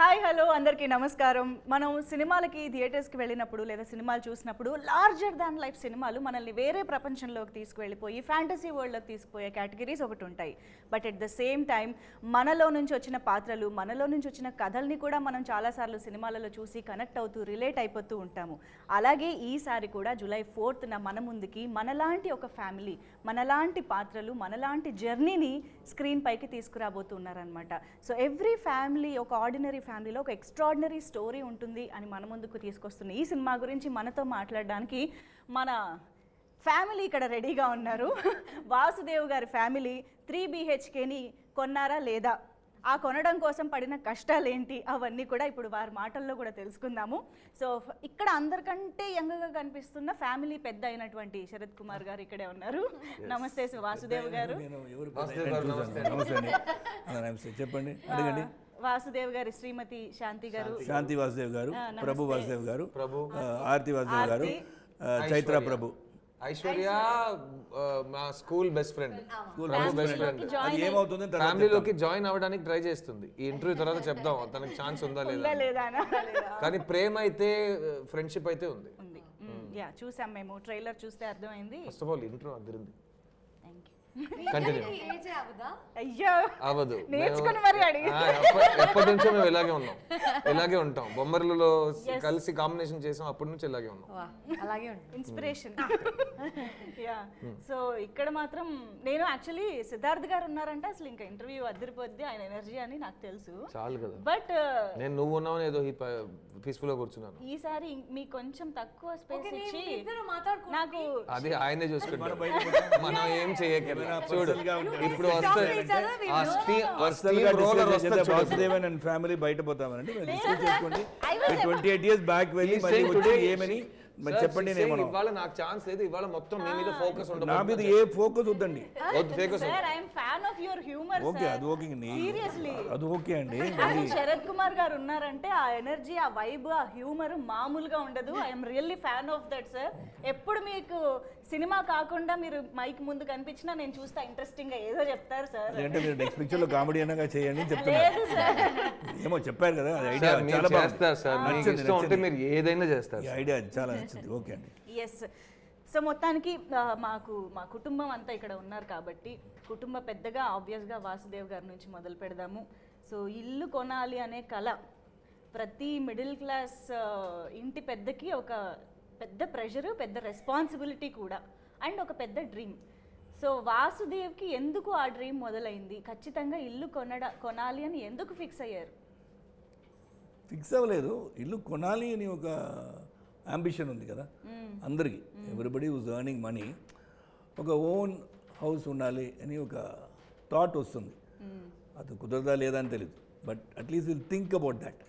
Hi hello అందరికీ నమస్కారం. మనం సినిమాలకి థియేటర్స్కి వెళ్ళినప్పుడు లేదా సినిమాలు చూసినప్పుడు లార్జర్ దాన్ లైఫ్ సినిమాలు మనల్ని వేరే ప్రపంచంలోకి తీసుకువెళ్ళిపోయి ఫ్యాంటసీ వరల్డ్లోకి తీసుకుపోయే కేటగిరీస్ ఒకటి ఉంటాయి. But at the same time మనలో నుంచి వచ్చిన పాత్రలు, మనలో నుంచి వచ్చిన కథల్ని కూడా మనం చాలాసార్లు సినిమాలలో చూసి కనెక్ట్ అవుతూ రిలేట్ అయిపోతూ ఉంటాము. అలాగే ఈసారి కూడా జూలై 4th మన ముందుకి మనలాంటి ఒక ఫ్యామిలీ, మనలాంటి పాత్రలు, మనలాంటి జర్నీని స్క్రీన్ పైకి తీసుకురాబోతున్నారనమాట. సో ఎవ్రీ ఫ్యామిలీ ఒక ఆర్డినరీ ఫ్యామిలీలో ఒక ఎక్స్ట్రాడినరీ స్టోరీ ఉంటుంది అని మన ముందుకు తీసుకొస్తున్న ఈ సినిమా గురించి మనతో మాట్లాడడానికి మన ఫ్యామిలీ ఇక్కడ రెడీగా ఉన్నారు. వాసుదేవ్ గారి ఫ్యామిలీ 3 BHKని కొన్నారా లేదా, ఆ కొనడం కోసం పడిన కష్టాలేంటి, అవన్నీ కూడా ఇప్పుడు వారి మాటల్లో కూడా తెలుసుకుందాము. సో ఇక్కడ అందరికంటే యంగ్గా కనిపిస్తున్న ఫ్యామిలీ పెద్ద అయినటువంటి శరత్ కుమార్ గారు ఇక్కడే ఉన్నారు. నమస్తే వాసుదేవ్ గారు. చెప్పండి, అడగండి. వాసుదేవ్ గారి శ్రీమతి శాంతి గారు, శాంతి వాసుదేవ్ గారు, ప్రభు వాసుదేవ్ గారు, ఆర్తి వాసుదేవ్ గారు, చైత్ర ప్రభు, ఐశ్వర్య మా స్కూల్ బెస్ట్ ఫ్రెండ్. ఏమవుతుంది ఫ్యామిలీలోకి జాయిన్ అవ్వడానికి ట్రై చేస్తుంది. ఈ ఇంటర్వ్యూ తర్వాత చెప్దాం తనకి ఛాన్స్ ఉందా లేదా, కానీ ప్రేమ అయితే ఫ్రెండ్షిప్ అయితే ఉంది. యా చూసాం మేము, ట్రైలర్ చూస్తే అర్థమైంది. ఫస్ట్ ఆఫ్ ఆల్ ఇంట్రో అదిరింది. అయ్యో అవదు, నేర్చుకుని మరి ఎప్పటి నుంచో మేము ఇలాగే ఉంటాం. బొమ్మర్లలో కలిసి కాంబినేషన్ చేసాం, అప్పటి నుంచి ఇలాగే ఉన్నాం. ఇన్స్పిరేషన్. యా సో ఇక్కడ మాత్రం నేను యాక్చువల్లీ సిద్ధార్థ్ గారు ఉన్నారంటే అసలు ఇంకా ఇంటర్వ్యూ అదిరిపోద్ది, ఆయన ఎనర్జీ అని నాకు తెలుసు. చాలు కదా, బట్ నేను నువ్వు ఉన్నావు ఏదో పీస్ఫుల్ గా కూర్చున్నాను. ఈసారి మీకు కొంచెం తక్కువ స్పేస్ ఇచ్చి నాకు అది ఆయనే చూసుకుంటారు, మనం ఏం చేయక. చూడు ఇప్పుడు వాసుదేవన్ అండ్ ఫ్యామిలీ బయట పోతామనండి 28 years బ్యాక్ వెళ్ళి ఏమని చెప్పండి. ఇవాళ నాకు ఛాన్స్ లేదు, ఇవాళ మొత్తం మీ మీద ఫోకస్ ఉండదు. నా మీద ఏ ఫోకస్ వద్దండి. ఓకే అది ఓకే అండి, అది ఓకే అండి. శరత్ కుమార్ గారు ఉన్నారంటే ఆ ఎనర్జీ, ఆ వైబ్, ఆ హ్యూమర్ మామూలుగా ఉండదు. I'm really fan of that sir. ఎప్పుడు మీకు సినిమా కాకుండా మీరు మైక్ ముందు కనిపించినా నేను చూస్తా, ఇంట్రెస్టింగ్ గా ఏదో చెప్తారు సార్. అంటే మీరు నెక్స్ట్ పిక్చర్ లో కామెడీ అనగా చేయండి చెప్తున్నారు. ఏమో చెప్పారు కదా, ఐడియా చాలా బాగుంది. మీరు ఏదైనా చేస్తారు, ఐడియా చాలా నచ్చింది. ఓకే అండి. ఎస్. సో మొత్తానికి మా కుటుంబం అంతా ఇక్కడ ఉన్నారు కాబట్టి కుటుంబ పెద్దగా ఆబ్వియస్గా వాసుదేవ్ గారి నుంచి మొదలు పెడదాము. సో ఇల్లు కొనాలి అనే కళ ప్రతి మిడిల్ క్లాస్ ఇంటి పెద్దకి ఒక పెద్ద ప్రెషరు, పెద్ద రెస్పాన్సిబిలిటీ కూడా, అండ్ ఒక పెద్ద డ్రీమ్. సో వాసుదేవ్కి ఎందుకు ఆ డ్రీమ్ మొదలైంది? ఖచ్చితంగా ఇల్లు కొనాలి అని ఎందుకు ఫిక్స్ అయ్యారు? ఫిక్స్ అవ్వలేదు, ఇల్లు కొనాలి అని ఒక అంబిషన్ ఉంది కదా అందరికీ. ఎవ్రీబడి హూస్ ఎర్నింగ్ మనీ, ఒక ఓన్ హౌస్ ఉండాలి అని ఒక థాట్ వస్తుంది. అది కుదరదా లేదా అని తెలియదు, but at least will think about that.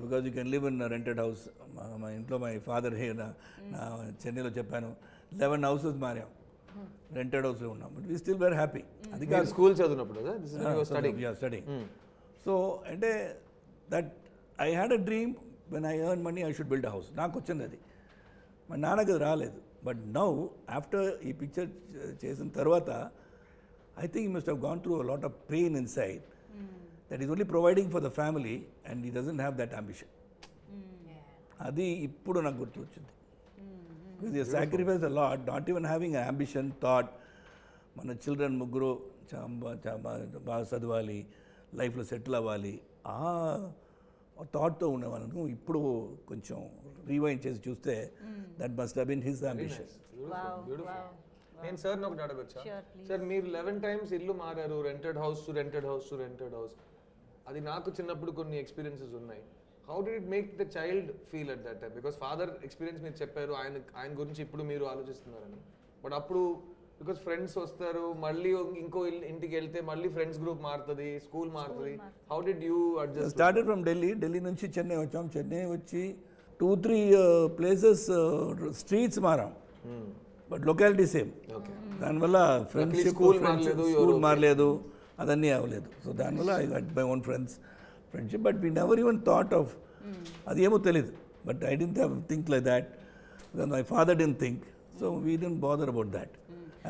Because you can live in rented house. మా ఇంట్లో మై ఫాదర్ నా చెన్నైలో చెప్పాను 11 houses మారాం, రెంటెడ్ హౌస్లో ఉన్నాం, but we still very happy. అది కాదు స్కూల్ చదివినప్పుడు స్టడీ. సో అంటే that I had a dream, when I earn money I should build a house. నాకు వచ్చింది అది, మా నాన్నకి అది రాలేదు. బట్ నౌ ఆఫ్టర్ ఈ పిక్చర్ చేసిన తర్వాత I think he must have gone through a lot of pain inside that is only providing for the family and he doesn't have that ambition. అది ఇప్పుడు నాకు గుర్తు వచ్చింది. Because he sacrificed a lot, not even having an ambition, thought మన children ముగ్గురు బాగా చదవాలి, లైఫ్లో సెటిల్ అవ్వాలి, ఆ థాట్తో ఉండేవాళ్ళను. ఇప్పుడు కొంచెం రీవైండ్ చేసి చూస్తే that must have been his ambition. నేను సార్ ఒకటి అడగొచ్చా? సార్ మీరు 11 times ఇల్లు మారారు, rented house to rented house to rented house. అది నాకు చిన్నప్పుడు కొన్ని ఎక్స్పీరియన్సెస్ ఉన్నాయి. How did it make the child feel at that time? Because father experience మీరు చెప్పారు, ఆయన గురించి ఇప్పుడు మీరు ఆలోచిస్తున్నారని. బట్ అప్పుడు బికాస్ ఫ్రెండ్స్ వస్తారు, మళ్ళీ ఇంకో ఇంటికి వెళ్తే మళ్ళీ ఫ్రెండ్స్ గ్రూప్ మారుతుంది, స్కూల్ మారుతుంది. How did you adjust? Started from Delhi నుంచి చెన్నై వచ్చాం. చెన్నై వచ్చి 2-3 places స్ట్రీట్స్ మారాం, బట్ లొకాలిటీ సేమ్. దానివల్ల ఫ్రెండ్షిప్, స్కూల్ మారలేదు, అదన్నీ అవ్వలేదు. సో దానివల్ల I got my own friendship, but we never even thought of అది ఏమో తెలీదు. But I didn't have think like that, my father didn't think, so we didn't bother about that.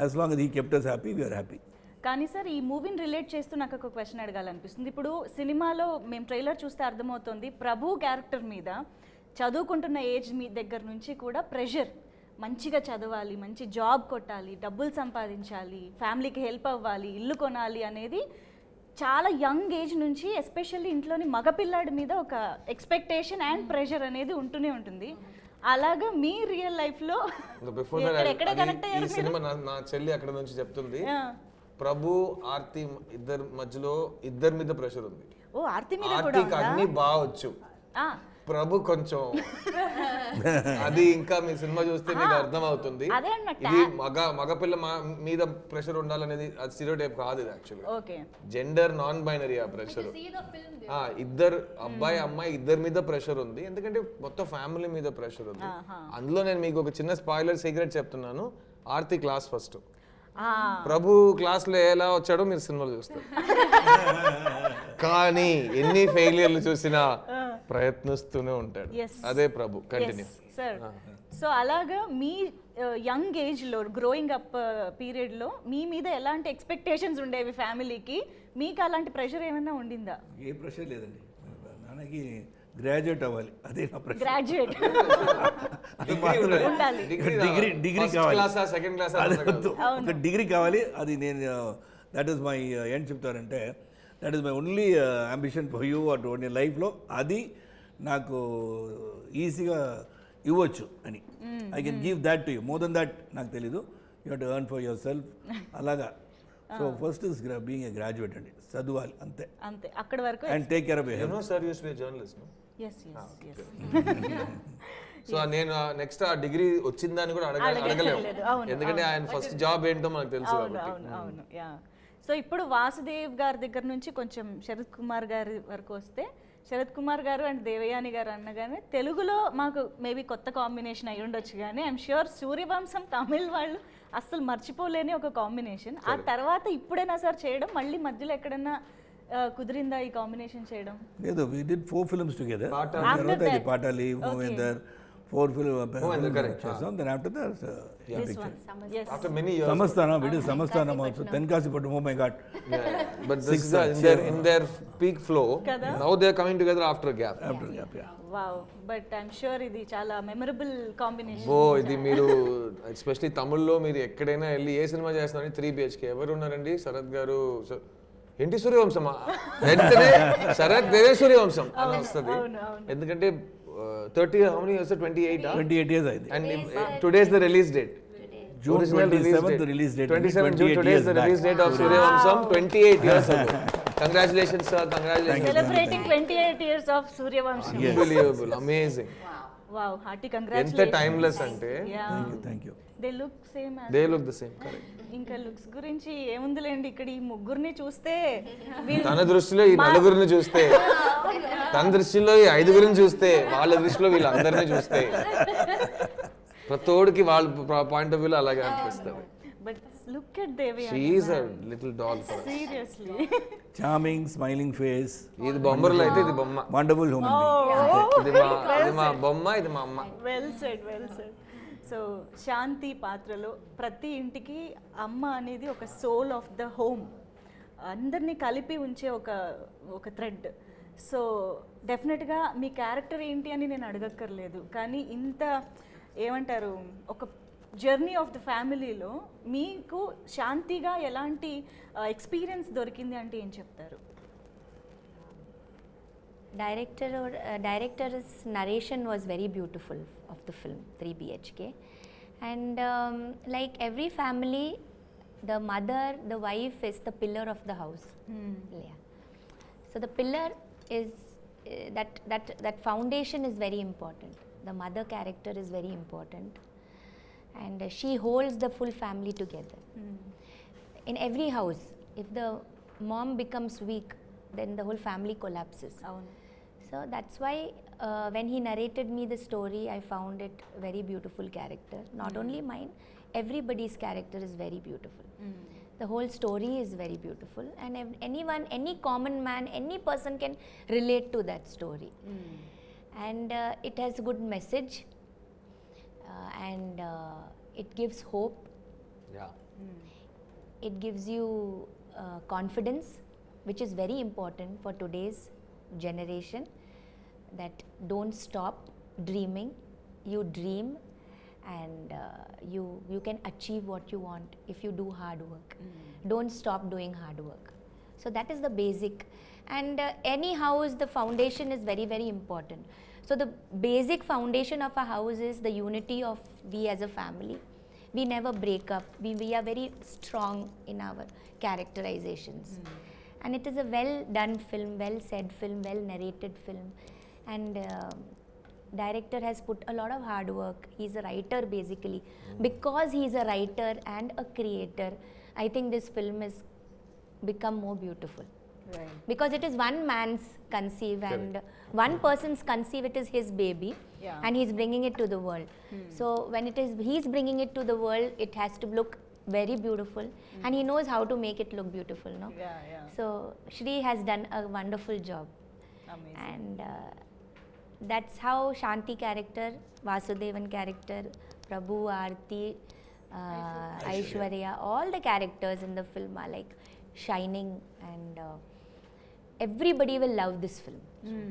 As long as he kept us happy, we are happy. కానీ sir ఈ మూవీని relate చేస్తూ నాకు ఒక question అడగాలనిపిస్తుంది. ఇప్పుడు సినిమాలో మేము ట్రైలర్ చూస్తే అర్థమవుతుంది, ప్రభు క్యారెక్టర్ మీద చదువుకుంటున్న ఏజ్ మీ దగ్గర నుంచి కూడా ప్రెషర్, మంచిగా చదవాలి, మంచి జాబ్ కొట్టాలి, డబ్బులు సంపాదించాలి, ఫ్యామిలీకి హెల్ప్ అవ్వాలి, ఇల్లు కొనాలి అనేది చాలా యంగ్ ఏజ్ నుంచి ఎస్పెషల్లీ ఇంట్లోని మగపిల్లాడి మీద ఒక ఎక్స్పెక్టేషన్ అండ్ ప్రెషర్ అనేది ఉంటూనే ఉంటుంది. అలాగా మీ రియల్ లైఫ్లో ఎక్కడ కనెక్ట్ ఈ అయ్యారు? సినిమా నా చెల్లి అక్కడ నుంచి చెప్తుంది, ప్రభు ఆర్తి ఇద్దరి మధ్యలో ఇద్దరి మీద ప్రెషర్ ఉంది. ఓ ఆర్తి మీద కూడా ఆర్తికి అన్ని బావచ్చు, ప్రభు కొంచెం అది ఇంకా మీ సినిమా చూస్తే మీకు అర్థం అవుతుంది. అదే అన్నట్టు ఇది మగపిల్ల మీద ప్రెషర్ ఉండాలనేది అది స్టీరియోటైప్ కాదు, ఇది యాక్చువల్గా ఓకే జెండర్ నాన్ బైనరీ ఆ ప్రెషర్. ఇద్దరు అబ్బాయి అమ్మాయి ఇద్దరి మీద ప్రెషర్ ఉంది, ఎందుకంటే మొత్తం ఫ్యామిలీ మీద ప్రెషర్ ఉంది. అందులో నేను మీకు ఒక చిన్న స్పాయిలర్ సీక్రెట్ చెప్తున్నాను, ఆర్తి క్లాస్ ఫస్ట్, ప్రభు క్లాస్ లో ఎలా వచ్చాడో మీరు సినిమాలో చూస్తారు. కానీ ఎన్ని ఫెయిలియర్లు చూసినా ప్రయత్నిస్తూనే ఉంటాడు, అదే ప్రభు. Continue sir. సో అలాగా మీ యంగ్ ఏజ్ లో గ్రోయింగ్ అప్ పీరియడ్ లో మీ మీద ఎలాంటి ఎక్స్పెక్టేషన్స్ ఉండేవి ఫ్యామిలీకి, మీకు అలాంటి ప్రెషర్ ఏమైనా ఉండిందా? ఏ ప్రెషర్ లేదండి, నాన్నకి గ్రాడ్యుయేట్ అవ్వాలి, అదే నా ప్రెషర్. గ్రాడ్యుయేట్ ఉండాలి, డిగ్రీ కావాలి, సెకండ్ క్లాస్ ఒక డిగ్రీ కావాలి. అది నేను దట్ ఈస్ మై ఏం చెప్తారంటే that is my only ambition for you అటు నీ లైఫ్లో, అది నాకు ఈజీగా ఇవ్వచ్చు అని. I can give that to you, more than that నాకు తెలీదు. You have to earn for yourself అలాగా. So first is being a graduate అండి, చదవాలి అంతే అంతే, అక్కడ వరకు. And take care of your sir use to be journalist. yes. So నేను నెక్స్ట్ ఆ డిగ్రీ వచ్చిందని కూడా అడగలేము, ఎందుకంటే ఆయన ఫస్ట్ జాబ్ ఏంటో మనకు తెలుసు కాబట్టి. అవును యా. సో ఇప్పుడు వాసుదేవ్ గారి దగ్గర నుంచి కొంచెం శరత్ కుమార్ గారి వరకు వస్తే, శరత్ కుమార్ గారు అండ్ దేవయాని గారు అనగానే తెలుగులో మాకు మేబీ కొత్త కాంబినేషన్ అయి ఉండొచ్చు, కానీ ఐఎమ్ ష్యూర్ సూర్యవంశం తమిళ్ వాళ్ళు అస్సలు మర్చిపోలేని ఒక కాంబినేషన్. ఆ తర్వాత ఇప్పుడైనా సార్ చేయడం, మళ్ళీ మధ్యలో ఎక్కడన్నా కుదిరిందా ఈ కాంబినేషన్ చేయడం? లేదు, వి డిడ్ 4 films together. తర్వాత ఇది పాటాలి, మూవేందర్, 4 films చేసాం. Then after that After many years. Samasthanam, we did Samasthanam also, Tenkasipattanam. Oh my God. But this is in their peak flow. Now they are coming together after a gap. After gap, yeah. Wow. But I'm sure ఇది చాలా memorable combination. ఇది మీరు especially తమిళ్లో మీరు ఎక్కడైనా వెళ్ళి ఏ cinema చేస్తున్నారని 3 BHK ఎవరు ఉన్నారండి? శరత్ గారు, ఏంటి సూర్యవంశమా, శరత్ దేవే సూర్యవంశం అని వస్తుంది. ఎందుకంటే 30 how many years? 28 years అయింది. And today is the release date. June 27th the release date. 27 June today is the release date of Suryavamsam 28 years ago. Congratulations sir, congratulations. Celebrating 28 years of Suryavamsam. Unbelievable, amazing. Wow, hearty congratulations. ఎంత timeless అంటే. Thank you. They look same as. They look the same, correct. ఇంకా looks గురించి ఏముందిలేండి, ఇక్కడ ఈ ముగ్గురిని చూస్తే తన దృష్టిలో ఈ నలుగురిని చూస్తే, తన దృష్టిలో ఈ 5గురిని చూస్తే, వాళ్ళ దృష్టిలో వీళ్ళందరినీ చూస్తే, ప్రతోడికి వాళ్ళ పాయింట్ ఆఫ్ వ్యూలో అలాగే అనిపిస్తుంది. But look at Devi, she is a little doll for us. Seriously charming smiling face. ఇది బొమ్మర్లు అయితే ఇది బొమ్మ. Wonderful human being. ఇది మా బొమ్మ, ఇది మా అమ్మ. Well said. సో శాంతి పాత్రలో ప్రతి ఇంటికి అమ్మ అనేది ఒక సోల్ ఆఫ్ ద హోమ్, అందరినీ కలిపి ఉంచే ఒక థ్రెడ్. సో డెఫినెట్గా మీ క్యారెక్టర్ ఏంటి అని నేను అడగక్కర్లేదు, కానీ ఇంత ఏమంటారు, ఒక జర్నీ ఆఫ్ ద ఫ్యామిలీలో మీకు శాంతిగా ఎలాంటి ఎక్స్పీరియన్స్ దొరికింది అంటే ఏం చెప్తారు? Director's narration was very beautiful of the film 3 BHK, and like every family, the mother, the wife is the pillar of the house. Yeah. So the pillar is that foundation is very important. The mother character is very important, and she holds the full family together. In every house, if the mom becomes weak, then the whole family collapses. So that's why when he narrated me the story, I found it very beautiful character. Not only mine, everybody's character is very beautiful. The whole story is very beautiful, and anyone, any common man, any person can relate to that story. And it has a good message, and it gives hope. Yeah. it gives you confidence, which is very important for today's generation, that don't stop dreaming. You dream and you can achieve what you want if you do hard work. Don't stop doing hard work. So that is the basic, and any house, the foundation is very, very important. So the basic foundation of a house is the unity of we as a family. We never break up. We are very strong in our characterizations. And it is a well done film, well said film, well narrated film. And director has put a lot of hard work. He's a writer basically. Because he's a writer and a creator, I think this film has become more beautiful. Right. Because it is one man's conceive and one person's conceive, it is his baby. Yeah. And he's bringing it to the world. So when it is he's bringing it to the world, it has to look very beautiful, and he knows how to make it look beautiful, no? Yeah, yeah. So Shri has done a wonderful job. Amazing. And that's how Shanti character, Vasudevan character, Prabhu, Aarti, Aishwarya, all the characters in the film are like shining, and everybody will love this film.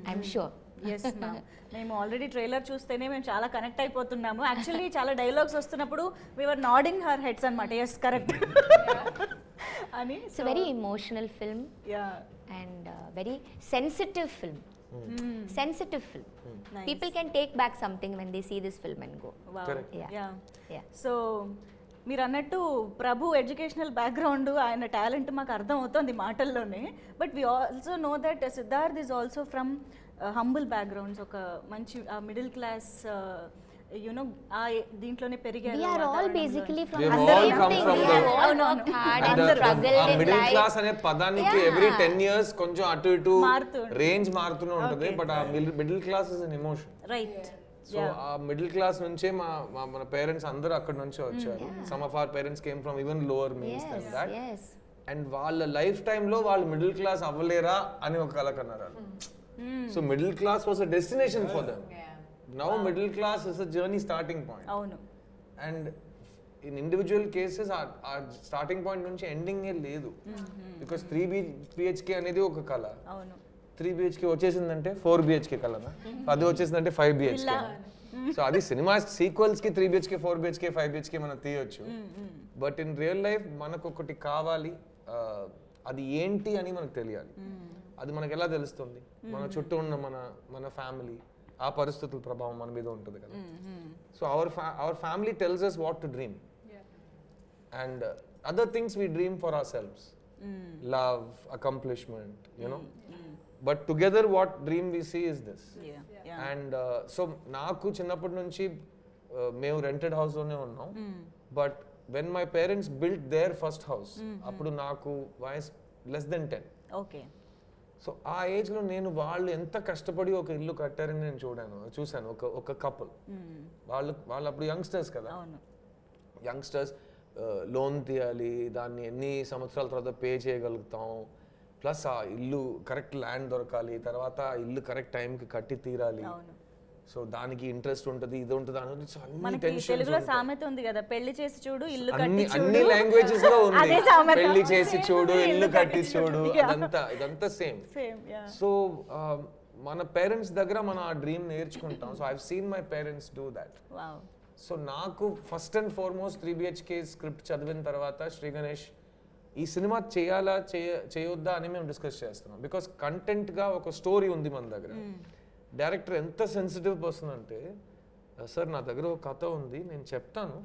I'm sure. Yes ma'am, మేము already trailer చూస్తేనే మేము చాలా connect అయిపోతున్నాము. Actually చాలా dialogues వస్తున్నప్పుడు we're nodding her heads అనమాట, yes correct అని. It's a very emotional film yeah, and very sensitive film. Sensitive film. Nice. People can take back something when they see this film and go. Correct. Yeah. Yeah. Yeah. So మీరు అన్నట్టు ప్రభు educational background, ఆయన talent మాకు అర్థం అవుతుంది మాటల్లోనే. But we also know that Siddharth is also from humble backgrounds, ఒక మంచి middle class you know దీంట్లోనే పెరిగారు. We are all basically from We have the all same come thing. from We the- have all worked hard and struggled in middle life. Class అనే పదానికి Yeah. Every 10 years కొంచెం అటు ఇటు మారుతూ ఉంటుంది. Range మారుతూనే ఉంటుంది. Okay. బట్ ఆ middle class is an emotion. Right. So ఆ మిడిల్ క్లాస్ నుంచే మన పేరెంట్స్ అందరూ అక్కడ నుంచే వచ్చారు. Some of our parents came from even lower means then Yes, that. yes. And వాళ్ళ లైఫ్ టైంలో వాళ్ళు మిడిల్ క్లాస్ అవ్వలేరా అని ఒక కల కన్నారు. So middle class was a destination for them. Now middle class is a journey starting point. అవును. And in individual cases ఆ స్టార్టింగ్ పాయింట్ నుంచి ఎండింగ్ ఏ లేదు. బికాస్ 3 BHK అనేది ఒక కళ. అవును. 3 BHK వచ్చేసిందంటే 4 BHK కలనా, అది వచ్చేసిందంటే 5 BHK. సో అది సినిమా సీక్వెల్స్ కి 3 BHK 4 BHK 5 BHK మనం తీయొచ్చు. బట్ ఇన్ రియల్ లైఫ్ మనకు ఒకటి కావాలి, అది ఏంటి అని మనకు తెలియాలి. అది మనకు ఎలా తెలుస్తుంది? మన చుట్టూ ఉన్న మన ఫ్యామిలీ, ఆ పరిస్థితుల ప్రభావం మన మీద ఉంటుంది కదా. So our family tells us what to dream, and other things we dream for ourselves, love, accomplishment, you know. But together what dream we see is this. And so నాకు చిన్నప్పటి నుంచి మేము రెంటెడ్ హౌస్ లోనే ఉన్నాం. But when my parents built their first house, అప్పుడు నాకు వయస్ less than 10. Okay. So ఆ ఏజ్ లో నేను వాళ్ళు ఎంత కష్టపడి ఒక ఇల్లు కట్టారని నేను చూశాను. ఒక కపుల్, వాళ్ళు అప్పుడు యంగ్స్టర్స్ కదా. అవును. యంగ్స్టర్స్ లోన్ తీయాలి, దాన్ని ఎన్ని సంవత్సరాల తర్వాత పే చేయగలుగుతాం, ప్లస్ ఆ ఇల్లు కరెక్ట్ ల్యాండ్ దొరకాలి, తర్వాత ఆ ఇల్లు కరెక్ట్ టైంకి కట్టి తీరాలి. సో దానికి ఇంట్రెస్ట్ ఉంటుంది, ఇది ఉంటుంది అని మనకి తెలుగులో సామెత ఉంది కదా, పెళ్లి చేసి చూడు ఇల్లు కట్టి చూడు. అన్ని లాంగ్వేజెస్ లో ఉంది. అదే సామెత. పెళ్లి చేసి చూడు, ఇల్లు కట్టి చూడు, ఇదంతా సేమ్. సో మన పేరెంట్స్ దగ్గర మనం ఆ డ్రీమ్ నేర్చుకుంటాం. So I have seen my parents do that. Wow. So నాకు first and foremost 3 BHK script చదివిన తర్వాత శ్రీ గణేష్ ఈ సినిమా చేయాలా చేయొద్దా అని మేము డిస్కస్ చేస్తున్నాం. బికాస్ కంటెంట్గా ఒక స్టోరీ ఉంది మన దగ్గర. డైరెక్టర్ ఎంత సెన్సిటివ్ పర్సన్ అంటే, సార్ నా దగ్గర ఒక కథ ఉంది, నేను చెప్తాను,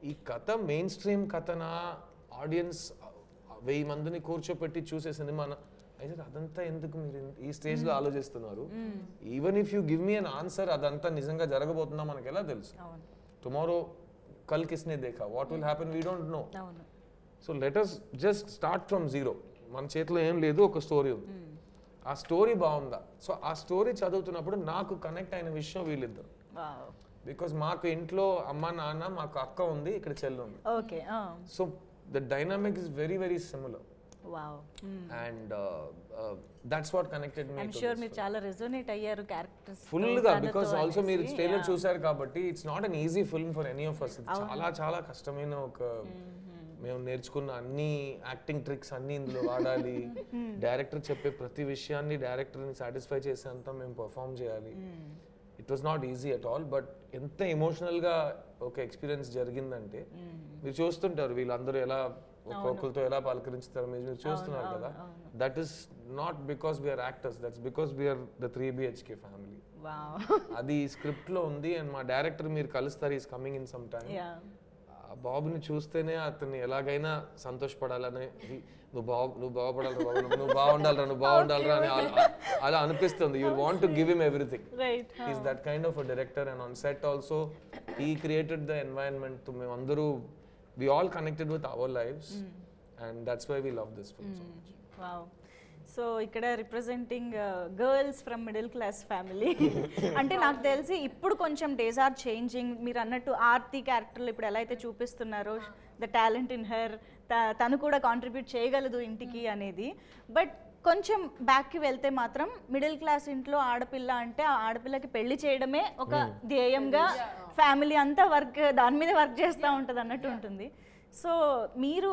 ఈ కథ మెయిన్ స్ట్రీమ్ కథనా, ఆడియన్స్ 1000 మందిని కూర్చోపెట్టి చూసే సినిమానా? అయితే అదంతా ఎందుకు మీరు ఈ స్టేజ్లో ఆలోచిస్తున్నారు? Even if you give me an answer, అదంతా నిజంగా జరగబోతుందా మనకు ఎలా తెలుసు? టుమారో కల్ కిస్నే దేఖా, what will happen we don't know. So let us just start from zero. మన చేతిలో ఏం లేదు, ఒక స్టోరీ ఉంది. ఆ స్టోరీ బాగుందా? సో ఆ స్టోరీ చదువుతున్నప్పుడు నాకు కనెక్ట్ అయిన విషయం వీళ్ళిద్దరు. బికాస్ మాకు ఇంట్లో అమ్మ నాన్న, మాకు అక్క ఉంది, ఇక్కడ చెల్లి ఉంది. Okay. So the dynamic is very very similar. Wow. And that's what connected me. I am sure మీరు చాలా రెజోనేట్ అయ్యారు క్యారెక్టర్స్ ఫుల్ గా. బికాస్ ఆల్సో మీరు ట్రైలర్ చూసారు కాబట్టి it's not an easy film for any of us. చాలా చాలా కష్టమైన ఒక మేము నేర్చుకున్న అన్ని యాక్టింగ్ ట్రిక్స్ అన్ని ఇందులో వాడాలి, డైరెక్టర్ చెప్పే ప్రతి విషయాన్ని డైరెక్టర్ని సాటిస్ఫై చేసేంత మేము పర్ఫామ్ చేయాలి. It was not easy at all, but ఎంత ఎమోషనల్గా ఒక ఎక్స్పీరియన్స్ జరిగిందంటే మీరు చూస్తుంటారు వీళ్ళందరూ ఎలా ఒక్కొక్కరితో ఎలా పలకరించుతారు మీరు చూస్తున్నారు కదా. That is not because we're actors, that's because we're the 3BHK family. అది స్క్రిప్ట్ లో ఉంది. అండ్ మా డైరెక్టర్ మీరు కలుస్తారు, is coming in some time. బాబుని చూస్తేనే అతన్ని ఎలాగైనా సంతోషపడాలని, నువ్వు బాగుపడాలి బాబు, నువ్వు బాగుండాలరా అని అలా అనిపిస్తుంది. You will want to give him everything. Is that kind of a director. And on set also he created the environment. మేమందరూ we all connected with our lives, and that's why we love this film so much. Wow. So ఇక్కడ representing girls from middle class family అంటే నాకు తెలిసి ఇప్పుడు కొంచెం days are changing. మీరు అన్నట్టు ఆర్తి క్యారెక్టర్లు ఇప్పుడు ఎలా అయితే చూపిస్తున్నారో, ద టాలెంట్ ఇన్ హెర్, తను కూడా కాంట్రిబ్యూట్ చేయగలదు ఇంటికి అనేది. బట్ కొంచెం బ్యాక్కి వెళ్తే మాత్రం మిడిల్ క్లాస్ ఇంట్లో ఆడపిల్ల అంటే ఆ ఆడపిల్లకి పెళ్లి చేయడమే ఒక ధ్యేయంగా ఫ్యామిలీ అంతా దాని మీద వర్క్ చేస్తూ ఉంటుంది అన్నట్టు ఉంటుంది. సో మీరు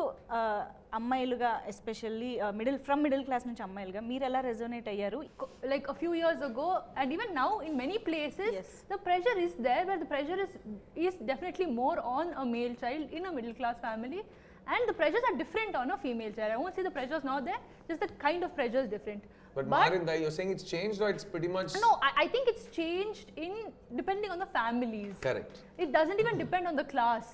అమ్మాయిలుగా ఎస్పెషల్లీ మిడిల్ క్లాస్ నుంచి అమ్మాయిలుగా మీరు ఎలా రెజోనేట్ అయ్యారు? Like a few years ago and even now in many places, the pressure is there, where the pressure is definitely more on a male child in a middle class family, and the pressures are different on a female child. I won't say the pressures not there, just the kind of pressure is different. But Marinda, you're saying it's changed, or it's pretty much... No, I think it's changed in depending on the families. Correct. It doesn't even depend on the class.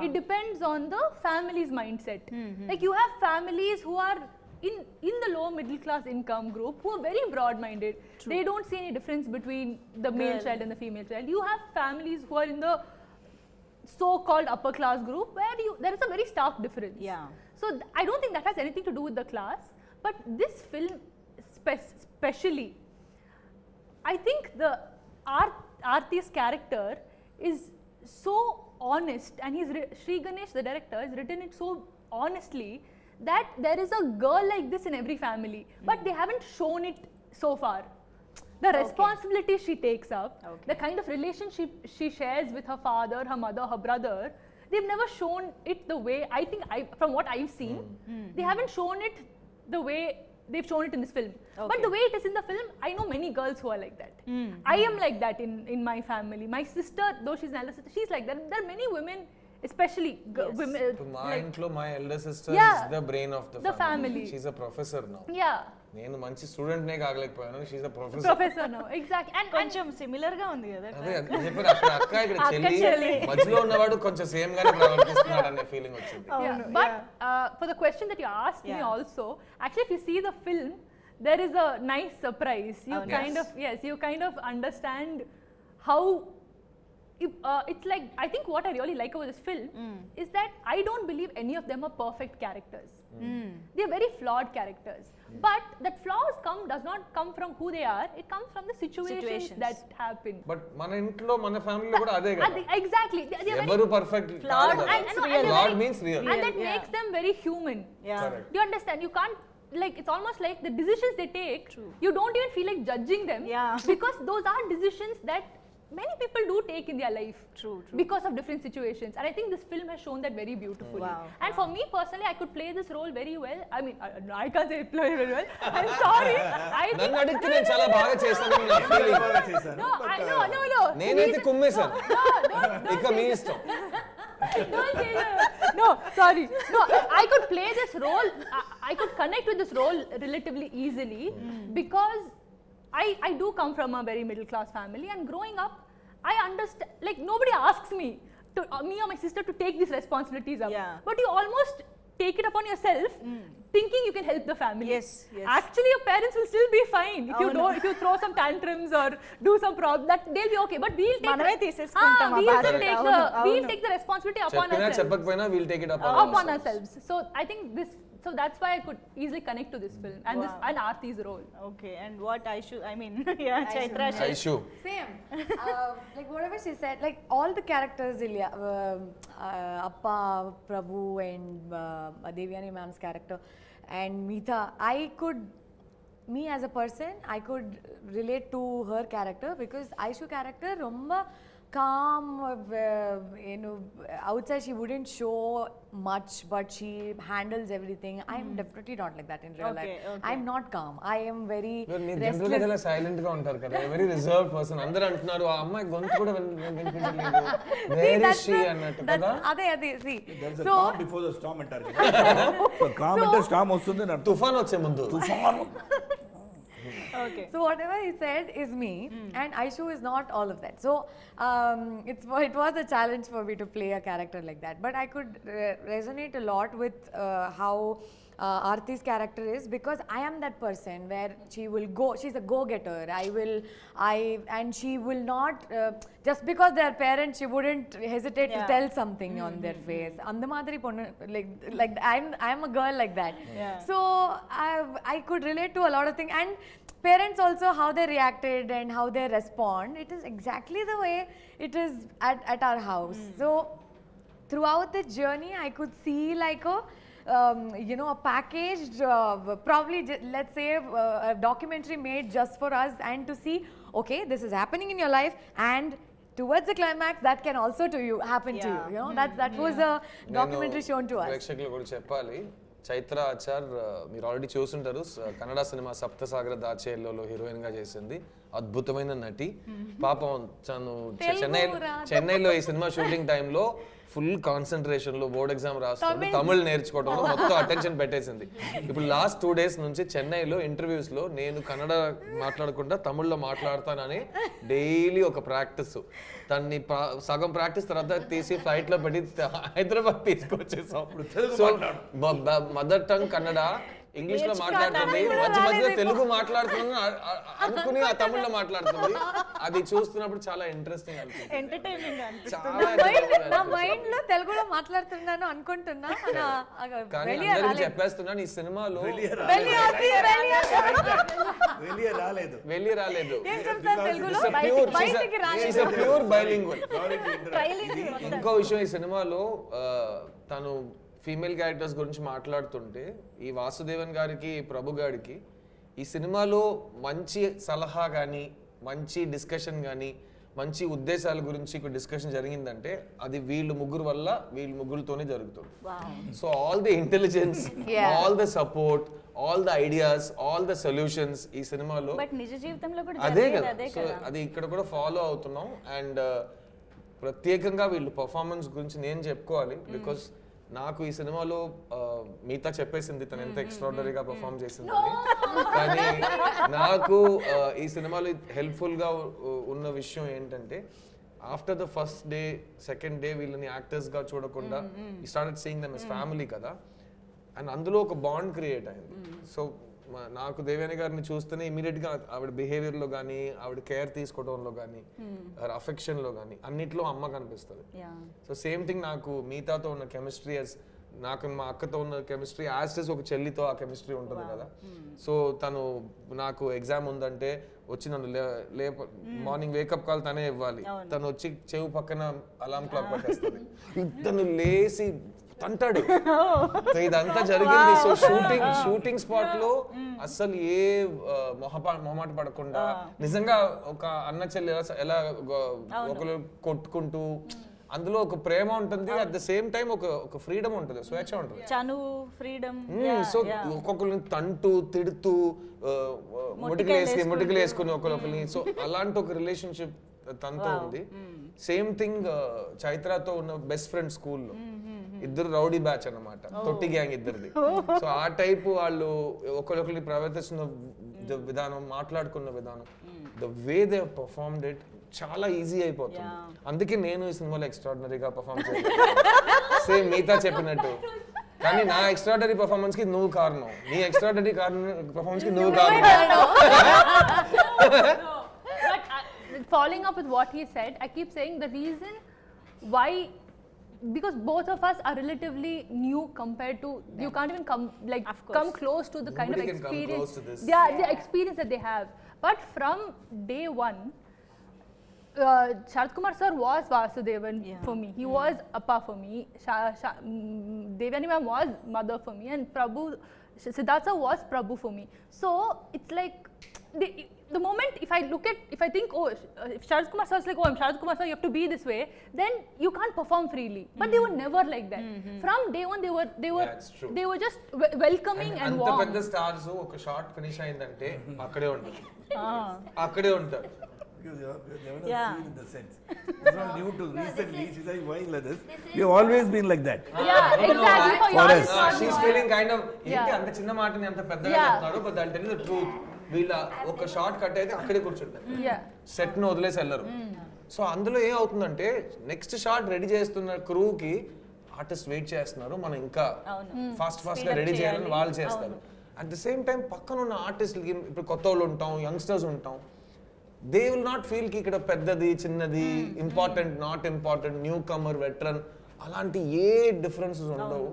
It depends on the family's mindset. Like you have families who are in the low middle class income group who are very broad minded. They don't see any difference between the male child and the female child. You have families who are in the so-called upper class group where there is a very stark difference. So I don't think that has anything to do with the class, but this film especially, I think the Aarti's character is so honest, and Sri Ganesh, the director, has written it so honestly that there is a girl like this in every family, but they haven't shown it so far. The responsibility she takes up, the kind of relationship she shares with her father, her mother, her brother, they've never shown it the way, I think, from what I've seen, they haven't shown it the way they've shown it in this film. But the way it is in the film, I know many girls who are like that. I am like that in my family. My sister, though she's an elder sister, she's like that. There are many women, especially women. My elder sister is the brain of the family. She's a professor now. Yeah. నేను మంచి student నే కాగలేకపోయాను. She is a professor now. Exactly. And కొంచెం similar గా ఉంది కదా. అదే చెప్పారు అక్కడ అక్క ఇక్కడ చెల్లి మధ్యలో ఉన్నవాడు కొంచెం సేమ్ గానే ప్రవర్తిస్తున్నాడు అనే ఫీలింగ్ వచ్చింది. But for the question that you asked me also, actually if you see the film there is a nice surprise. You kind of understand how it's like, I think what I really like about this film is that I don't believe any of them are perfect characters. They are very flawed characters, but that flaws does not come from who they are, it comes from the situations that happen. But మన ఇంట్లో మన ఫ్యామిలీలో కూడా అదే కదా. Exactly. ఎవరు perfect flawed means real, and that makes them very human. Do you understand? You can't, like, it's almost like the decisions they take, you don't even feel like judging them, because those are decisions that many people do take in their life, because of different situations, and I think this film has shown that very beautifully. And for me personally, I could play this role very well. I mean, I can't say play very well. I'm sorry. I think నన్ను అడిగితే నేను చాలా బాగా చేశాను నా feeling. No. నేనైతే కుమ్మేశాను. ఇక మీ ఇష్టం. No, sorry. No, I could play this role. I could connect with this role relatively easily because I do come from a very middle class family, and growing up, I understand, like, nobody asks me or my sister to take these responsibilities up, but you almost take it upon yourself, thinking you can help the family. Yes. Actually, your parents will still be fine if you throw some tantrums or do some problem, that they'll be okay. But we'll take the responsibility upon ourselves. చెప్పకపోయినా we'll take it upon ourselves. So I think so that's why I could easily connect to this film and and Aarti's role. Okay, and what Chaitra Aishu. Same. Like whatever she said, like all the characters, Ilya, Appa, Prabhu, and Devyani ma'am's character, and Meetha, me as a person, I could relate to her character because Aishu character romba calm, you know, outside she wouldn't show much, but she handles everything. I'm definitely not like that in real life. I'm not calm. I am very general గా చాలా silent గా ఉంటారు కదా, very reserve person. అందరూ అంటున్నారు ఆ అమ్మాయి గొంతు కూడా వినిపించలేదు, వేర్ ఇస్ షీ అన్నట్టు కదా. అదే see. There's a calm before the storm అంటారు కదా. So calm అంటే storm వస్తుంది అని అర్థం. తుఫాన్ వచ్చే ముందు. Okay So whatever he said is me, and Aishu is not all of that. So it was a challenge for me to play a character like that. But I could resonate a lot with how Aarti's character is, because I am that person where she will go. She's a go-getter. And she will not just because they are parents, she wouldn't hesitate to tell something on their face. Andamadri ponnu, like I'm a girl like that. So I could relate to a lot of things, and parents also, how they reacted and how they respond, it is exactly the way it is at our house. So throughout the journey I could see like a you know, a packaged probably let's say a documentary made just for us, and to see, okay, this is happening in your life, and towards the climax that can also happen to you, you know. That was a documentary shown to us. ప్రేక్షకులు కూడా చెప్పాలి, చైత్ర ఆచార్ మీరు already చూసుంటారు, Kannada cinema సప్తసాగర దాచేల్లో heroine గా చేసింది. అద్భుతమైన నటి. పాపం తను చెన్నైలో ఈ సినిమా షూటింగ్ టైంలో ఫుల్ కాన్సన్ట్రేషన్ లో బోర్డ్ ఎగ్జామ్ రాస్తుంది, తమిళ్ నేర్చుకోవడంలో మొత్తం అటెన్షన్ పెట్టేసింది. ఇప్పుడు లాస్ట్ 2 days నుంచి చెన్నైలో ఇంటర్వ్యూస్ లో నేను కన్నడ మాట్లాడకుండా తమిళ్లో మాట్లాడతానని డైలీ ఒక ప్రాక్టీస్. దాన్ని సగం ప్రాక్టీస్ తర్వాత తీసి ఫ్లైట్ లో పెట్టి హైదరాబాద్ తీసుకొచ్చేసాం. So mother tongue Kannada, English లో మాట్లాడుతుంది, మధ్య మధ్యలో తెలుగు మాట్లాడుతుంది అనుకుని ఆ తమిళ్లో మాట్లాడుతుంది. అది చూస్తున్నప్పుడు చాలా ఇంట్రెస్టింగ్ అనిపిస్తుంది, ఎంటర్టైనింగ్. నా మైండ్ లో తెలుగులో మాట్లాడుతున్నాను అనుకుంటున్నా, కానీ అందరికి చెప్పేస్తున్నాను, ఈ సినిమాలో వెళ్ళి రాలేదు. Pure bilingual. ఇంకో విషయం, ఈ సినిమాలో తను ఫీమేల్ క్యారెక్టర్స్ గురించి మాట్లాడుతుంటే ఈ వాసుదేవన్ గారికి, ప్రభు గారికి ఈ సినిమాలో మంచి సలహా కానీ, మంచి డిస్కషన్ కానీ, మంచి ఉద్దేశాల గురించి డిస్కషన్ జరిగిందంటే అది వీళ్ళు ముగ్గురు వల్ల, వీళ్ళు ముగ్గురుతోనే జరుగుతుంది. So all the intelligence, all the support, all the ideas, all the solutions ఈ సినిమాలో నిజ జీవితంలో కూడా అదే కదా. సో అది ఇక్కడ కూడా ఫాలో అవుతున్నాం. అండ్ ప్రత్యేకంగా వీళ్ళు పర్ఫార్మెన్స్ గురించి నేను చెప్పుకోవాలి, బికాస్ నాకు ఈ సినిమాలో మిగతా చెప్పేసింది తను ఎంత ఎక్స్ట్రాడనరీగా పర్ఫామ్ చేసిందని, కానీ నాకు ఈ సినిమాలో హెల్ప్ఫుల్ గా ఉన్న విషయం ఏంటంటే, after the first day, second day వీళ్ళని యాక్టర్స్ గా చూడకుండా ఈ started seeing them as family కదా, అండ్ అందులో ఒక బాండ్ క్రియేట్ అయింది. సో నాకు దేవయాని గారిని చూస్తేనే ఇమీడియట్ గా ఆవిడ బిహేవియర్ లో కానీ, ఆవిడ కేర్ తీసుకోవడంలో కానీ, అఫెక్షన్ లో కానీ అన్నిట్లో అమ్మ కనిపిస్తుంది. సో సేమ్ థింగ్ నాకు మీతాతో ఉన్న కెమిస్ట్రీ, నాకు మా అక్కతో ఉన్న కెమిస్ట్రీ, యాజ్ ఒక చెల్లితో ఆ కెమిస్ట్రీ ఉంటుంది కదా. సో తను నాకు ఎగ్జామ్ ఉందంటే వచ్చి నన్ను మార్నింగ్ వేకప్ కాల్ తనే ఇవ్వాలి, తను వచ్చి చెవు పక్కన అలారం క్లాక్ పెట్టేస్తుంది, తను లేసి తంటాడు. ఇదంతా జరిగింది. సో షూటింగ్ స్పాట్ లో అస్సలు ఏ మొహమాట పడకుండా, నిజంగా ఒక అన్న చెల్లి ఎలా ఒకరు కొట్టుకుంటూ, అందులో ఒక ప్రేమ ఉంటుంది, అట్ ద సేమ్ టైం ఒక ఫ్రీడమ్ ఉంటుంది, స్వేచ్ఛ ఉంటుంది. సో ఒక్కొక్కరిని తంటూ తిడుతూ ముటికలు వేసుకుని ఒకరిని, సో అలాంటి ఒక రిలేషన్షిప్ తనతో ఉంది. సేమ్ థింగ్ చైత్రతో ఉన్న బెస్ట్ ఫ్రెండ్ స్కూల్లో, ఇద్దరు రౌడీ బ్యాచ్ అన్నమాట, తొట్టి గ్యాంగ్ ఇద్దరిది. సో ఆ టైప్ వాళ్ళు ఒకరిని ప్రవర్తిస్తున్న విధానం, మాట్లాడుకున్న విధానం, the way they performed it చాలా ఈజీ అయిపోతుంది. అందుకే నేను ఈ సినిమాలో ఎక్స్ట్రాడినరీగా పర్ఫార్మ్ చేయలేదు, సేమ్ మిగతా చెప్పినట్టు. కానీ నా ఎక్స్ట్రాడినరీ పర్ఫార్మెన్స్ కి నువ్వు కారణం, నీ ఎక్స్ట్రాడినరీ పర్ఫార్మెన్స్ కి నువ్వు కారణం. Following up with what he said, I keep saying the reason why, because both of us are relatively new compared to, you can't even come close to the kind of experience, the experience that they have. But from day one, Sharat Kumar sir was Vasudevan for me. He was Appa for me. Devyani ma'am was mother for me, and Prabhu, Siddharth sir was Prabhu for me. So it's like the moment if I think, oh, if Sharad Kumar sir is like, oh, I'm Sharad Kumar sir, you have to be this way, then you can't perform freely. But they were never like that. From day one, they were just welcoming and అంత warm. పెద్ద stars ఒక short finish అయిందంటే అక్కడే ఉంటారు, అక్కడే ఉంటారు. Because you have Yeah. seen in the sense. It's not new to recently. She's like, why like this? You've always been like that. Yeah, exactly. For For your us. She's feeling kind of ఏంటి అంత చిన్న మాటని అంత పెద్దగా చెప్తున్నారు, but దాని తెలియదు truth. వీళ్ళ ఒక షార్ట్ కట్ అయితే అక్కడే కూర్చుంటారు, Yeah. సెట్ ను వదిలేసి వెళ్ళరు. సో అందులో ఏం అవుతుందంటే నెక్స్ట్ షాట్ రెడీ చేస్తున్న క్రూకి ఆర్టిస్ట్ వెయిట్ చేస్తున్నారు, మనం ఇంకా ఫాస్ట్ గా రెడీ చేయాలని వాళ్ళు చేస్తారు. అట్ ద సేమ్ టైం పక్కన ఉన్న ఆర్టిస్ట్లకి ఇప్పుడు కొత్త వాళ్ళు ఉంటాం, యంగ్స్టర్స్ ఉంటాం, దే విల్ నాట్ ఫీల్ కి ఇక్కడ పెద్దది చిన్నది, important not important, newcomer veteran, అలాంటి ఏ డిఫరెన్సెస్ ఉండవు.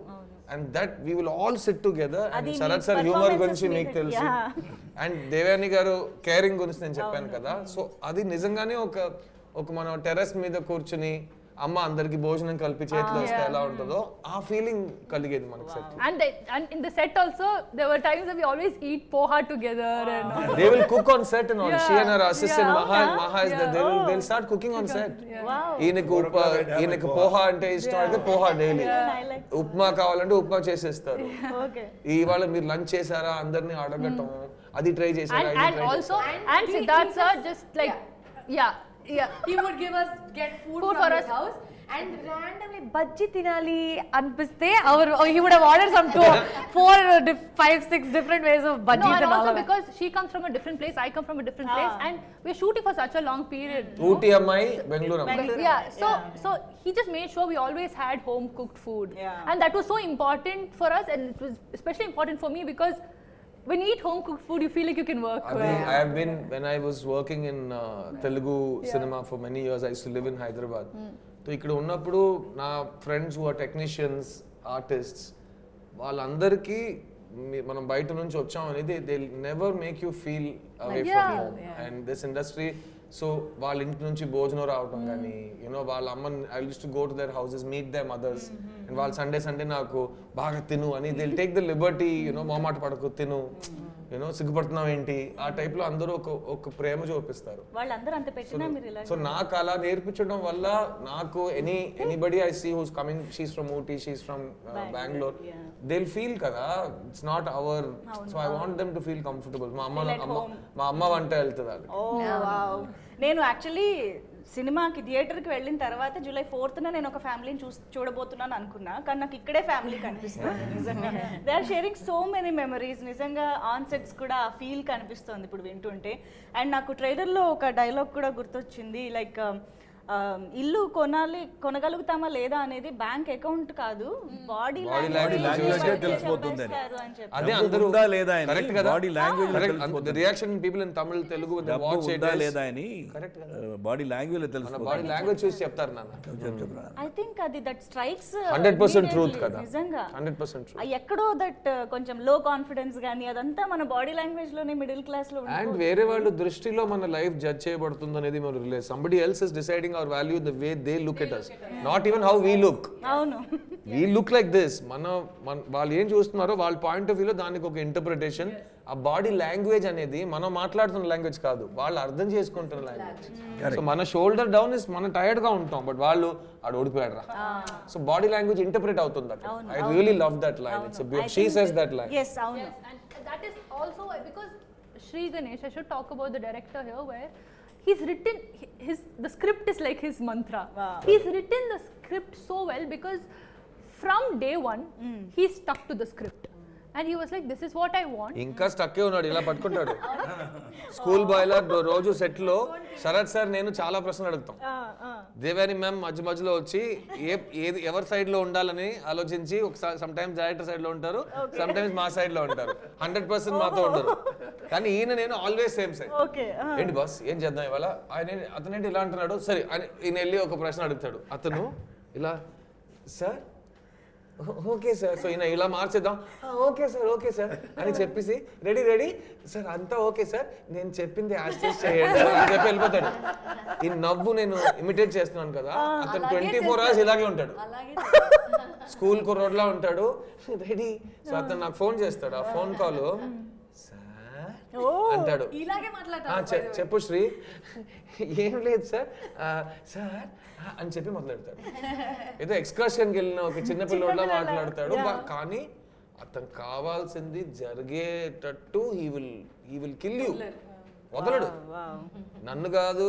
And that we will all sit together. And Sarath sir humour గురించి మీకు తెలుసు, అండ్ దేవయాని గారు కేరింగ్ గురించి నేను చెప్పాను కదా. సో అది నిజంగానే ఒక మన టెర్రస్ మీద కూర్చుని అమ్మ అందరికి భోజనం కలిపి చేతిలో వస్తే ఎలా ఉంటుందో ఆ ఫీలింగ్ కలిగేది మనకు set. And in the set also, there were times that we always eat poha together and all. They will cook on set and all. She and her assistant Maha is there. They'll start cooking on set. ఈయనకు పోహా అంటే ఇష్టం అయితే poha daily, upma కావాలంటే ఉప్మా చేసేస్తారు. ఇవాళ మీరు lunch చేశారా అందరినీ అడగటం, అది ట్రై చేశారా, And also, and Siddharth sir just like, yeah. He would get food Food from for his us. house, and randomly bajji tinali anpiste he would have ordered some 5-6 different ways of No, bajjis and and all also of that. because she comes from a different place, I come from a different place, and we're shooting for such a long period. Ooty అమ్మాయి బెంగళూరు అమ్మాయి. Yeah, so he just made sure we always had home cooked food, and that was so important for us, and it was especially important for me because when you eat home cooked food, you feel like you can work I well. have been, when I was working in Telugu cinema for many years, I used to live in Hyderabad. So ఇక్కడ ఉన్నప్పుడు నా friends who are technicians, artists, వాళ్ళందరికీ మనం బయట నుంచి వచ్చాం అనేది they never make you feel away from home and this industry. So వాళ్ళ ఇంటి నుంచి భోజనం రావటం కానీ, యూనో వాళ్ళ అమ్మ, I used to go to their houses, meet their mothers, and వాళ్ళు సండే నాకు బాగా తిను అని they take the liberty, you know మొహమాట పడకు తిను, యూనో సిగ్గుపడుతున్నావు ఏంటి, ఆ టైప్ లో అందరూ ఒక ప్రేమ చూపిస్తారు. వాళ్ళందరూ అంత పెట్టినా మీరు ఇలా. సో నాకు అలా నేర్పించడం వల్ల నాకు anybody I see who's coming, she's from Ooty, she's from Bengaluru, they will feel కదా it's not our, so I want them to feel comfortable. మా అమ్మ వంట వెళ్తుంది అది. నేను యాక్చువల్లీ సినిమాకి థియేటర్కి వెళ్ళిన తర్వాత July 4th నేను ఒక ఫ్యామిలీని చూడబోతున్నాను అనుకున్నా, కానీ నాకు ఇక్కడే ఫ్యామిలీ కనిపిస్తుంది నిజంగా. They are sharing so many memories. నిజంగా ఆన్ సెట్స్ కూడా ఆ ఫీల్ కనిపిస్తుంది ఇప్పుడు వింటుంటే. అండ్ నాకు ట్రైలర్లో ఒక డైలాగ్ కూడా గుర్తొచ్చింది, లైక్ ఇల్లు కొనగలుగుతామా లేదా అనేది బ్యాంక్ అకౌంట్ కాదు, బాడీ లాంగ్వేజ్ తెలిసిపోతుంది. అదే అందరూ ఉందా లేదా అని, కరెక్ట్ కదా, body language the reaction people in Tamil Telugu when they watch it ఉందా is లేదా అని బాడీ లాంగ్వేజ్ మన తెలిసిపోతుంది. బాడీ లాంగ్వేజ్ చూసి చెప్తారు నాన్న. ఐ థింక్ అది దట్ స్ట్రైక్స్ 100% ట్రూత్ కదా, నిజంగా 100% ట్రూత్. ఎక్కడో దట్ కొంచెం లో కాన్ఫిడెన్స్ గానీ అదంతా మన బాడీ లాంగ్వేజ్ లోనే మిడిల్ క్లాస్ లో అండ్ వేరే వాళ్ళ దృష్టిలో మన లైఫ్ జడ్జ్ చేయబడుతుంది అనేది మనం realise. Somebody else is deciding our value the way they look at us, not even how we look. అవును, వీ లుక్ లైక్ దిస్. వాళ్ళు ఏం చూస్తున్నారో వాళ్ళ పాయింట్ ఆఫ్ వ్యూలో దానికి ఒక ఇంటర్ప్రిటేషన్. ఆ బాడీ లాంగ్వేజ్ అనేది మనం మాట్లాడుతున్న లాంగ్వేజ్ కాదు, వాళ్ళు అర్థం చేసుకుంటున్న లాంగ్వేజ్. సో మన షోల్డర్ డౌన్ ఇస్ మనం టైర్డ్ గా ఉంటాం, బట్ వాళ్ళు ఆడు ఓడిపోయాడు రా. సో బాడీ లాంగ్వేజ్ ఇంటర్ప్రిట్ అవుతుంది అక్కడ. I really love that line. It's she says that line. yes అవును. Yes, and that is also why, because Sri Ganesh, I should talk about the director here, where he's written the script is like his mantra. Wow. He's written the script so well because from day one he stuck to the script and he was like, this is what I want. ఇంకా స్టక్కే ఉన్నాడు, ఇలా పట్టుకుంటాడు. School bye లా రోజు set లో Sarath sir నేను చాలా ప్రశ్నలు అడుగుతాం. దేవాని మ్యామ్ మధ్యలో వచ్చి ఎవరి సైడ్ లో ఉండాలని ఆలోచించి ఒకసారి సమ్ టైమ్స్ డైరెక్టర్ సైడ్ లో ఉంటారు, సమ్ టైమ్స్ మా సైడ్ లో ఉంటారు, 100% మాతో ఉండరు. కానీ నేను ఆల్వేస్ సేమ్ సైడ్. ఏంటి బాస్ ఏం చేద్దాం ఇవాళ, అతనేంటి ఇలా అంటున్నాడు, సరే ఈయన వెళ్ళి ఒక ప్రశ్న అడుగుతాడు, అతను ఇలా సార్ ఓకే సార్, సో ఈయన ఇలా మార్చేద్దాం, ఓకే సార్ అని చెప్పేసి రెడీ సార్ అంతా ఓకే సార్ నేను చెప్పింది యాస్టేజ్ చేయండి అని చెప్పి వెళ్ళిపోతాడు. ఈ నవ్వు నేను ఇమిటేట్ చేస్తున్నాను కదా, అతను 24 hours ఇలాగే ఉంటాడు, స్కూల్ కుర్రోడ్లా ఉంటాడు రెడీ. సో అతను నాకు ఫోన్ చేస్తాడు, ఆ ఫోన్ కాల్ సార్ అంటాడు. ఇలాగే మాట్లాడతారు. చెప్పు శ్రీ. ఏం లేదు సార్, సార్ అని చెప్పి మొదలెడతాడు. ఏదో ఎక్స్కర్షన్కి వెళ్ళిన ఒక చిన్న పిల్లోడ్లా మాట్లాడతాడు. కానీ అతను కావాల్సింది జరిగేటట్టు హీ విల్ కిల్ యూ. వదలడు. నన్ను కాదు,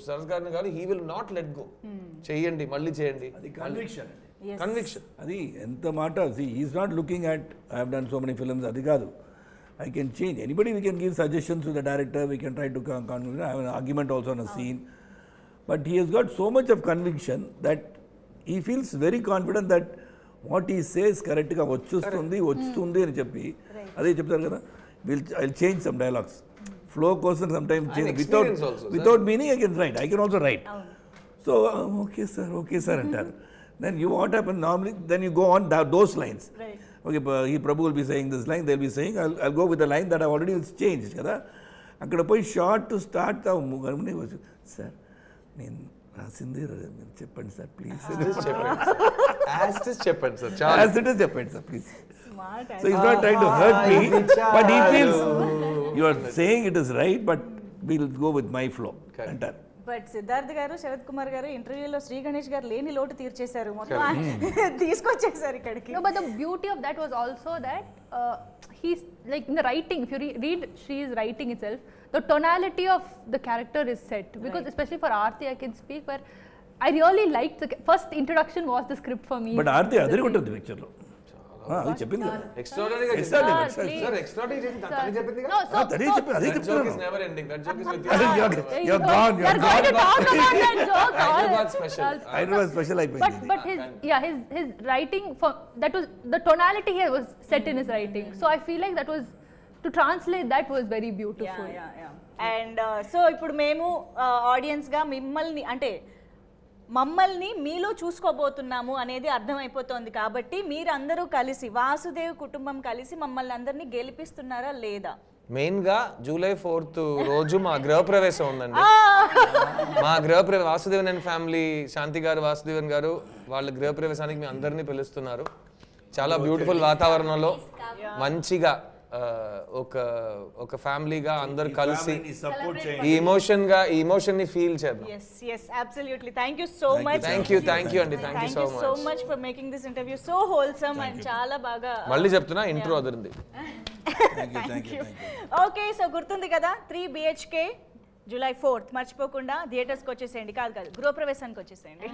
సరస్ గారిని కాదు, he will not let go. చెయ్యండి, మళ్ళీ చేయండి. అది కన్విక్షన్. కన్విక్షన్. అది ఎంత మాట. Is not looking at I have done so many films, అది కాదు. I can change. Anybody, we can give suggestions to the director, we can try to have an argument also on a scene. But he has got so much of conviction that he feels very confident that what he says correctగా వస్తుంది అని చెప్పి అదే చెప్తారు కదా. I'll change some dialogues. Flow కోసం sometimes change without meaning I can also write. So okay sir అంటారు. Then what happens normally, then you go on those lines. Right. Okay, Prabhu will be saying this line, they'll be saying, I'll go with the line that I've already changed కదా. అక్కడ పోయి short to start sir నేను రాసింది చెప్పండి sir please. చెప్పండి sir, చెప్పండి sir please. So he's not trying to hurt me, but he feels you are saying it is right, but we'll go with my flow అంటారు. But Siddharth గారు, శరత్ కుమార్ గారు ఇంటర్వ్యూలో శ్రీ గణేష్ గారు లేని లోటు తీర్చేశారు, మొత్తం తీసుకొచ్చేసారు ఇక్కడికి. No, but the beauty of that was also that he's like in the writing, if you read Shree's writing itself, the tonality of the character is set. Because especially for Aarti, I can speak where I really liked the first introduction was the script for me. But Aarti అదిరిగుంటుంది పిక్చర్లో. అది చెప్పింది కదా. ఎక్స్ట్రాడనరీగా Sir, please. Sir, extraordinary చేసి తనే చెప్పింది కదా. No, so అదే చెప్పి అదే That joke is చెప్తున్నాను. never ending. That joke is with You're you. you're gone. We are going to talk about that joke. Hyderabad special. Hyderabad special అయిపోయింది. But his writing for that was the tonality here was set in his writing. So I feel like that was to translate that was very beautiful. And so ఇప్పుడు మేము ఆడియన్స్గా మమ్మల్ని మీలో చూసుకోబోతున్నాము అనేది అర్థమైపోతుంది. కాబట్టి మీరందరూ కలిసి, వాసుదేవ్ కుటుంబం కలిసి మమ్మల్ని అందరినీ గెలిపిస్తున్నారా లేదా? మెయిన్ గా July 4th రోజు మా గృహప్రవేశం ఉందండి. మా గృహప్రవేశం వాసుదేవన్ అండ్ ఫ్యామిలీ, శాంతి గారు, వాసుదేవన్ గారు, వాళ్ళ గృహప్రవేశానికి మీ అందరినీ పిలుస్తున్నారు. చాలా బ్యూటిఫుల్ వాతావరణంలో మంచిగా ఒక ఫ్యామిలీగా అందరు కలిసి ఈ ఎమోషన్ ని ఫీల్ చేద్దాం. Yes, absolutely. Thank you so much. Thank you అండి. Thank you so much for making this interview so wholesome and చాలా బాగా. మళ్ళీ చెప్తున్నా, intro Adirindi. Thank you. Okay, so గుర్తుంది కదా 3 BHK July 4th మర్చిపోకుండా థియేటర్స్కి వచ్చేసేయండి. కాదు గృహప్రవేశానికి వచ్చేసేయండి.